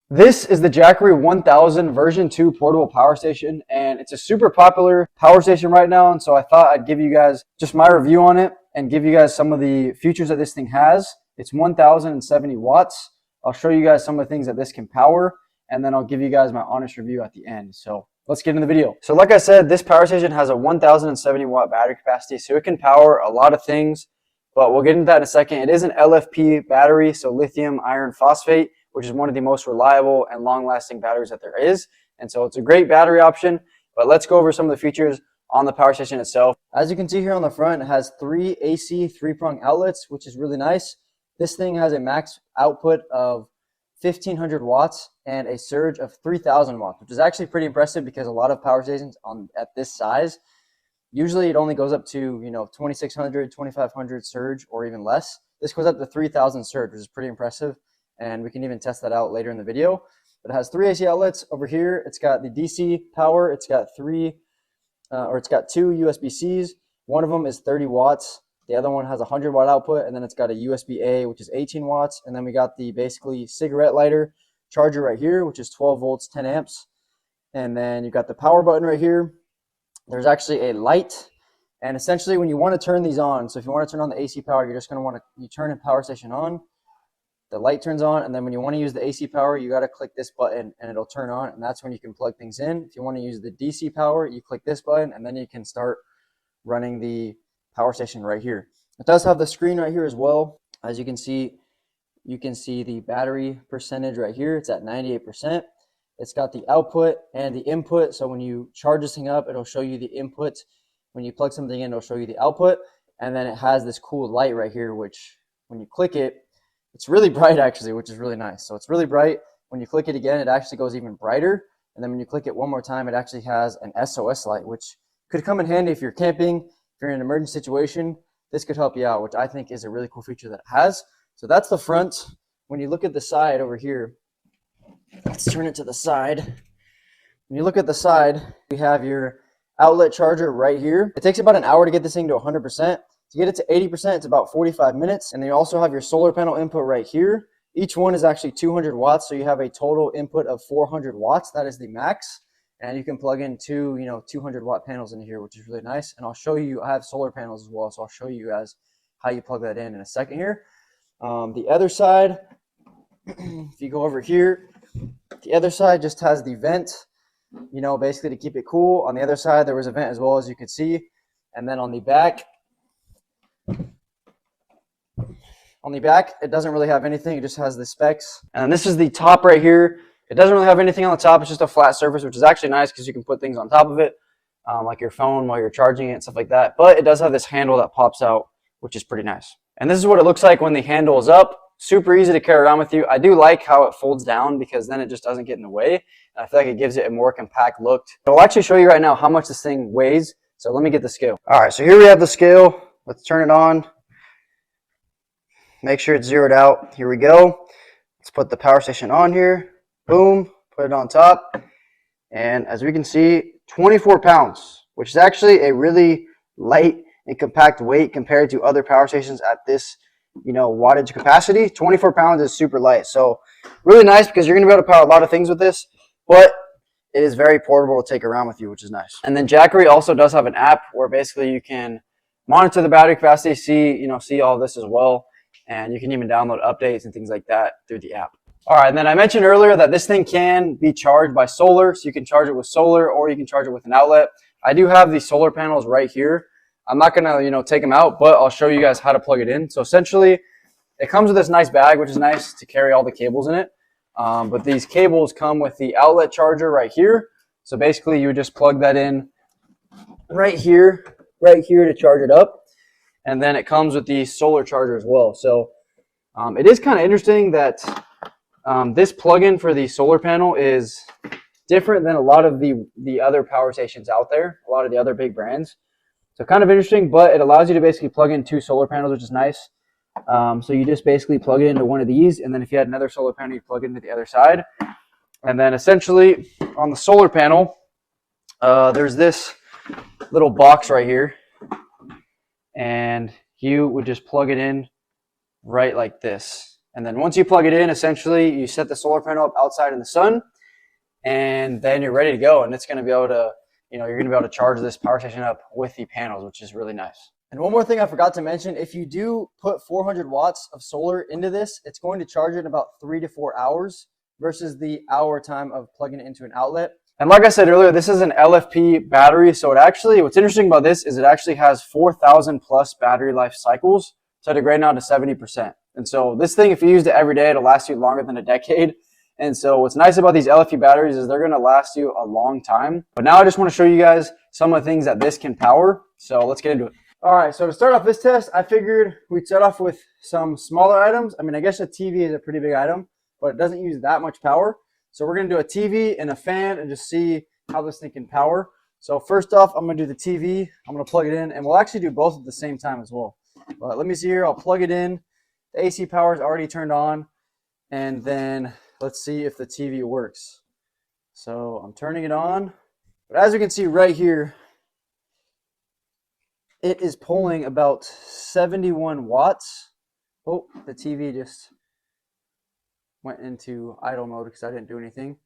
This is the Jackery 1000 version 2 portable power station, and it's a super popular power station right now, and so I thought I'd give you guys just my review on it and give you guys some of the features that this thing has. It's 1070 watts. I'll show you guys some of the things that this can power, and then I'll give you guys my honest review at the end. So let's get into the video. So like I said, this power station has a 1070 watt battery capacity, so it can power a lot of things, but we'll get into that in a second. It is an LFP battery, so lithium iron phosphate, which is one of the most reliable and long-lasting batteries that there is. And so it's a great battery option, but let's go over some of the features on the power station itself. As you can see here on the front, it has 3 AC 3-prong outlets, which is really nice. This thing has a max output of 1500 watts and a surge of 3000 watts, which is actually pretty impressive because a lot of power stations at this size, usually it only goes up to 2600, 2500 surge or even less. This goes up to 3000 surge, which is pretty impressive. And we can even test that out later in the video. But it has 3 AC outlets over here. It's got the DC power. It's got two USB-Cs. One of them is 30 watts. The other one has a 100 watt output, and then it's got a USB-A, which is 18 watts. And then we got the basically cigarette lighter charger right here, which is 12 volts, 10 amps. And then you got the power button right here. There's actually a light. And essentially when you want to turn these on, so if you want to turn on the AC power, you're just going to want to turn the power station on. The light turns on, and then when you want to use the AC power, you got to click this button and it'll turn on, and that's when you can plug things in. If you want to use the DC power, you click this button and then you can start running the power station right here. It does have the screen right here as well. As you can see the battery percentage right here. It's at 98%. It's got the output and the input, so when you charge this thing up, it'll show you the input. When you plug something in, it'll show you the output, and then it has this cool light right here, which when you click it, it's really bright actually, which is really nice. So it's really bright. When you click it again, it actually goes even brighter. And then when you click it one more time, it actually has an SOS light, which could come in handy if you're camping, if you're in an emergency situation. This could help you out, which I think is a really cool feature that it has. So that's the front. When you look at the side over here, let's turn it to the side. When you look at the side, we have your outlet charger right here. It takes about an hour to get this thing to 100%. To get it to 80%, it's about 45 minutes. And then you also have your solar panel input right here. Each one is actually 200 watts, so you have a total input of 400 watts. That is the max. And you can plug in two 200 watt panels in here, which is really nice. And I'll show you, I have solar panels as well, so I'll show you guys how you plug that in a second here. The other side, if you go over here, the other side just has the vent, basically to keep it cool. On the other side, there was a vent as well, as you can see. And then on the back, it doesn't really have anything. It just has the specs. And this is the top right here. It doesn't really have anything on the top. It's just a flat surface, which is actually nice because you can put things on top of it, like your phone while you're charging it and stuff like that. But it does have this handle that pops out, which is pretty nice. And this is what it looks like when the handle is up. Super easy to carry around with you. I do like how it folds down because then it just doesn't get in the way. And I feel like it gives it a more compact look. I'll actually show you right now how much this thing weighs. So let me get the scale. All right, so here we have the scale. Let's turn it on. Make sure it's zeroed out. Here we go. Let's put the power station on here. Boom. Put it on top. And as we can see, 24 pounds, which is actually a really light and compact weight compared to other power stations at this, wattage capacity. 24 pounds is super light. So really nice because you're going to be able to power a lot of things with this, but it is very portable to take around with you, which is nice. And then Jackery also does have an app where basically you can monitor the battery capacity, see all this as well. And you can even download updates and things like that through the app. All right, and then I mentioned earlier that this thing can be charged by solar, so you can charge it with solar or you can charge it with an outlet. I do have these solar panels right here. I'm not gonna, take them out, but I'll show you guys how to plug it in. So essentially, it comes with this nice bag, which is nice to carry all the cables in it. But these cables come with the outlet charger right here. So basically, you would just plug that in right here to charge it up. And then it comes with the solar charger as well. So it is kind of interesting that this plug-in for the solar panel is different than a lot of the other power stations out there, a lot of the other big brands. So kind of interesting, but it allows you to basically plug in 2 solar panels, which is nice. So you just basically plug it into one of these, and then if you had another solar panel, you plug it into the other side. And then essentially on the solar panel, there's this little box right here. And you would just plug it in right like this. And then once you plug it in, essentially you set the solar panel up outside in the sun, and then you're ready to go. And it's going to be able to, you're going to be able to charge this power station up with the panels, which is really nice. And one more thing I forgot to mention, if you do put 400 watts of solar into this, it's going to charge it in about 3 to 4 hours versus the hour time of plugging it into an outlet. And like I said earlier, this is an LFP battery. So what's interesting about this is it actually has 4,000 plus battery life cycles. So degrading down to 70%. And so this thing, if you used it every day, it'll last you longer than a decade. And so what's nice about these LFP batteries is they're going to last you a long time. But now I just want to show you guys some of the things that this can power. So let's get into it. All right, so to start off this test, I figured we'd start off with some smaller items. I mean, I guess a TV is a pretty big item, but it doesn't use that much power. So we're going to do a TV and a fan and just see how this thing can power. So first off, I'm going to do the TV. I'm going to plug it in, and we'll actually do both at the same time as well. But let me see here. I'll plug it in. The AC power is already turned on. And then let's see if the TV works. So I'm turning it on. But as you can see right here, it is pulling about 71 watts. Oh, the TV just went into idle mode because I didn't do anything.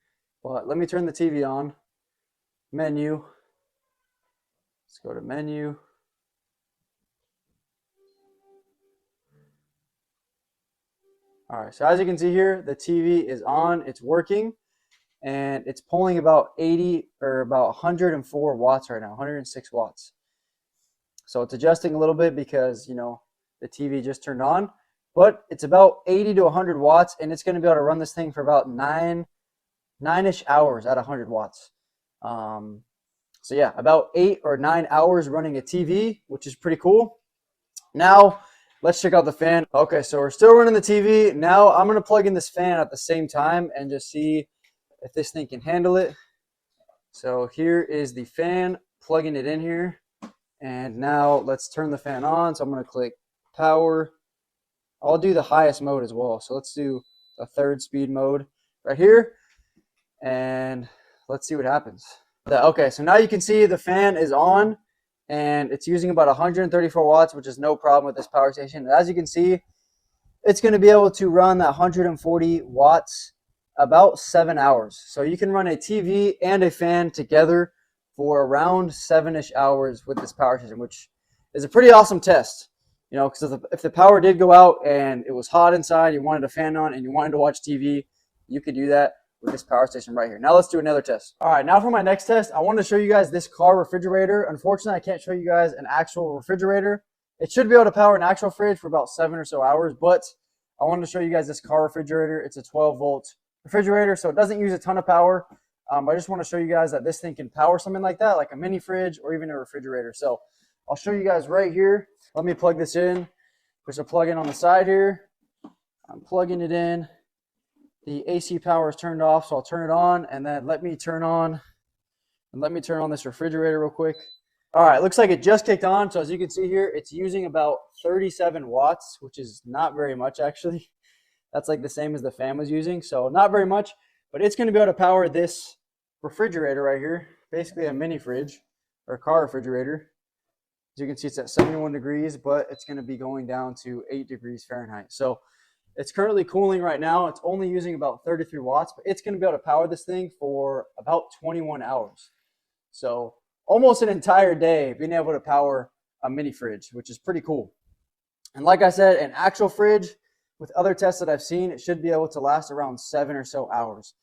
But let me turn the TV on. Menu. Let's go to menu. All right, so as you can see here, the TV is on, it's working, and it's pulling about 104 watts right now, 106 watts. So it's adjusting a little bit because, the TV just turned on, but it's about 80 to 100 watts, and it's going to be able to run this thing for about nine-ish hours at 100 watts. So yeah, about 8 or 9 hours running a TV, which is pretty cool. Now, let's check out the fan. Okay, so we're still running the TV. Now I'm going to plug in this fan at the same time and just see if this thing can handle it. So here is the fan, plugging it in here. And now let's turn the fan on. So I'm going to click power. I'll do the highest mode as well. So let's do a 3rd speed mode right here. And let's see what happens. Okay, so now you can see the fan is on. And it's using about 134 watts, which is no problem with this power station. And as you can see, it's going to be able to run that 140 watts about 7 hours. So you can run a TV and a fan together for around 7-ish hours with this power station, which is a pretty awesome test. Because if the power did go out and it was hot inside, you wanted a fan on and you wanted to watch TV, you could do that with this power station right here. Now let's do another test. All right, now for my next test, I want to show you guys this car refrigerator. Unfortunately, I can't show you guys an actual refrigerator. It should be able to power an actual fridge for about 7 or so hours, but I wanted to show you guys this car refrigerator. It's a 12-volt refrigerator, so it doesn't use a ton of power. I just want to show you guys that this thing can power something like that, like a mini fridge or even a refrigerator. So I'll show you guys right here. Let me plug this in. There's a plug-in on the side here. I'm plugging it in. The AC power is turned off, so I'll turn it on, and then let me turn on this refrigerator real quick. All right, looks like it just kicked on. So as you can see here, it's using about 37 watts, which is not very much actually. That's like the same as the fan was using, so not very much, but it's going to be able to power this refrigerator right here, basically a mini fridge or a car refrigerator. As you can see, it's at 71 degrees, but it's going to be going down to 8 degrees Fahrenheit. So it's currently cooling right now. It's only using about 33 watts, but it's going to be able to power this thing for about 21 hours. So almost an entire day being able to power a mini fridge, which is pretty cool. And like I said, an actual fridge, with other tests that I've seen, it should be able to last around 7 or so hours.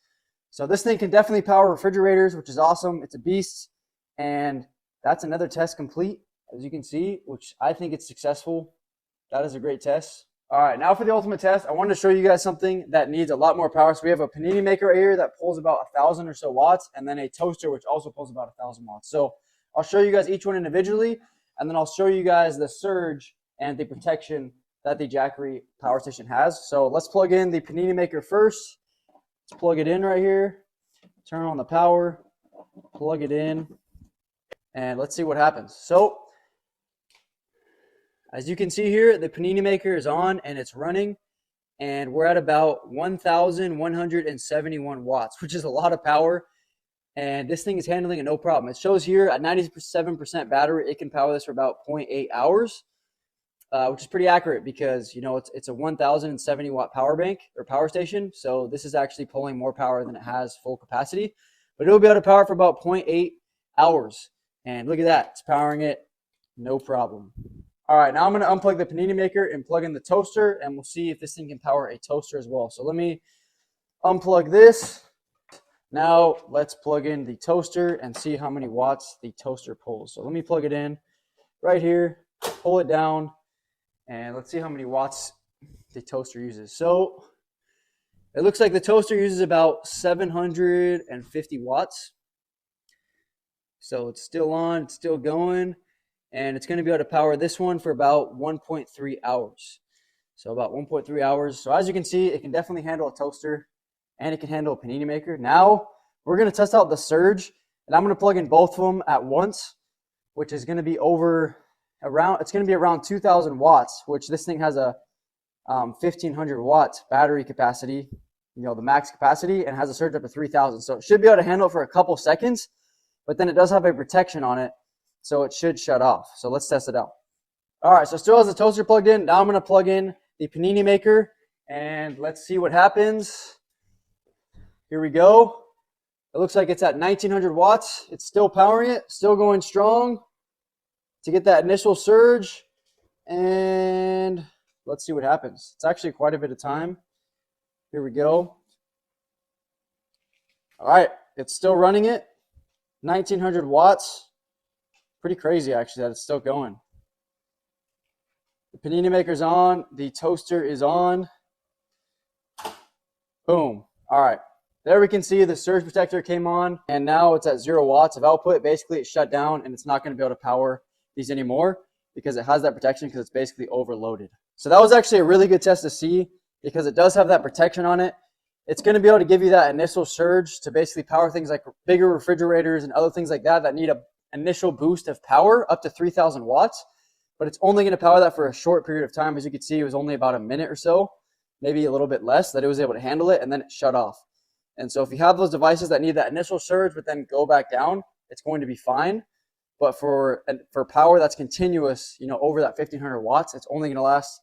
So this thing can definitely power refrigerators, which is awesome. It's a beast. And that's another test complete, as you can see, which I think it's successful. That is a great test. All right, now for the ultimate test, I wanted to show you guys something that needs a lot more power. So we have a panini maker right here that pulls about 1,000 or so watts, and then a toaster, which also pulls about 1,000 watts. So I'll show you guys each one individually, and then I'll show you guys the surge and the protection that the Jackery power station has. So let's plug in the panini maker first. Let's plug it in right here, turn on the power, plug it in, and let's see what happens. So as you can see here, the panini maker is on and it's running, and we're at about 1,171 watts, which is a lot of power, and this thing is handling it no problem. It shows here at 97% battery, it can power this for about 0.8 hours. which is pretty accurate because it's a 1070 watt power bank or power station. So this is actually pulling more power than it has full capacity, but it'll be able to power for about 0.8 hours. And look at that, it's powering it, no problem. All right, now I'm going to unplug the panini maker and plug in the toaster, and we'll see if this thing can power a toaster as well. So let me unplug this. Now let's plug in the toaster and see how many watts the toaster pulls. So let me plug it in right here, pull it down, and let's see how many watts the toaster uses. So it looks like the toaster uses about 750 watts. So it's still on, it's still going, and it's going to be able to power this one for about 1.3 hours. So about 1.3 hours. So as you can see, it can definitely handle a toaster and it can handle a panini maker. Now we're going to test out the surge, and I'm going to plug in both of them at once, which is going to be around 2,000 watts, which this thing has a 1,500 watt battery capacity, the max capacity, and has a surge up to 3,000. So it should be able to handle it for a couple seconds, but then it does have a protection on it, so it should shut off. So let's test it out. All right, so still has the toaster plugged in. Now I'm going to plug in the panini maker, and let's see what happens. Here we go. It looks like it's at 1,900 watts. It's still powering it, still going strong to get that initial surge, and let's see what happens. It's actually quite a bit of time. Here we go. All right, it's still running it. 1,900 watts. Pretty crazy, actually, that it's still going. The panini maker's on. The toaster is on. Boom. All right. There we can see the surge protector came on, and now it's at 0 watts of output. Basically, it's shut down, and it's not going to be able to power these anymore because it has that protection because it's basically overloaded. So that was actually a really good test to see because it does have that protection on it. It's going to be able to give you that initial surge to basically power things like bigger refrigerators and other things like that need an initial boost of power up to 3,000 watts. But it's only going to power that for a short period of time. As you can see, it was only about a minute or so, maybe a little bit less, that it was able to handle it, and then it shut off. And so if you have those devices that need that initial surge but then go back down, it's going to be fine. But for power that's continuous, over that 1,500 watts, it's only going to last,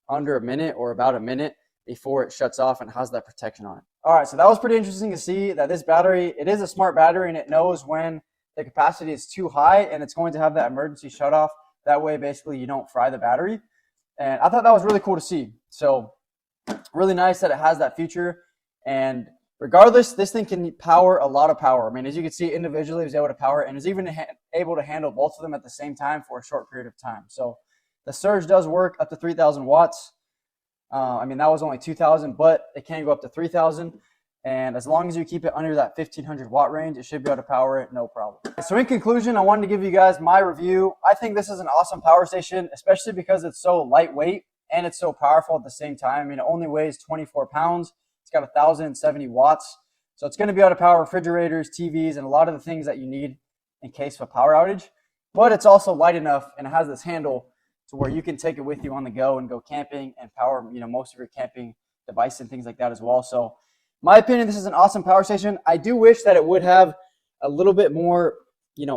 under a minute or about a minute before it shuts off and has that protection on it. All right, so that was pretty interesting to see that this battery, it is a smart battery, and it knows when the capacity is too high, and it's going to have that emergency shut off. That way, basically, you don't fry the battery. And I thought that was really cool to see. So really nice that it has that feature. And regardless, this thing can power a lot of power. I mean, as you can see, individually, it was able to power it, and is even able to handle both of them at the same time for a short period of time. So the surge does work up to 3,000 watts. I mean, that was only 2,000, but it can go up to 3,000. And as long as you keep it under that 1,500 watt range, it should be able to power it, no problem. So in conclusion, I wanted to give you guys my review. I think this is an awesome power station, especially because it's so lightweight and it's so powerful at the same time. I mean, it only weighs 24 pounds. It's got 1,070 watts. So it's going to be able to power refrigerators, TVs, and a lot of the things that you need in case of a power outage. But it's also light enough, and it has this handle to where you can take it with you on the go and go camping and power, most of your camping devices and things like that as well. So my opinion, this is an awesome power station. I do wish that it would have a little bit more,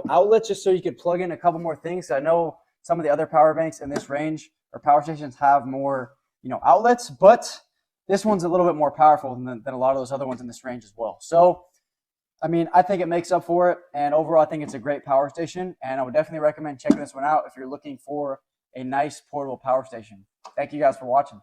outlets, just so you could plug in a couple more things. I know some of the other power banks in this range or power stations have more, outlets, but this one's a little bit more powerful than a lot of those other ones in this range as well. So, I mean, I think it makes up for it. And overall, I think it's a great power station. And I would definitely recommend checking this one out if you're looking for a nice portable power station. Thank you guys for watching.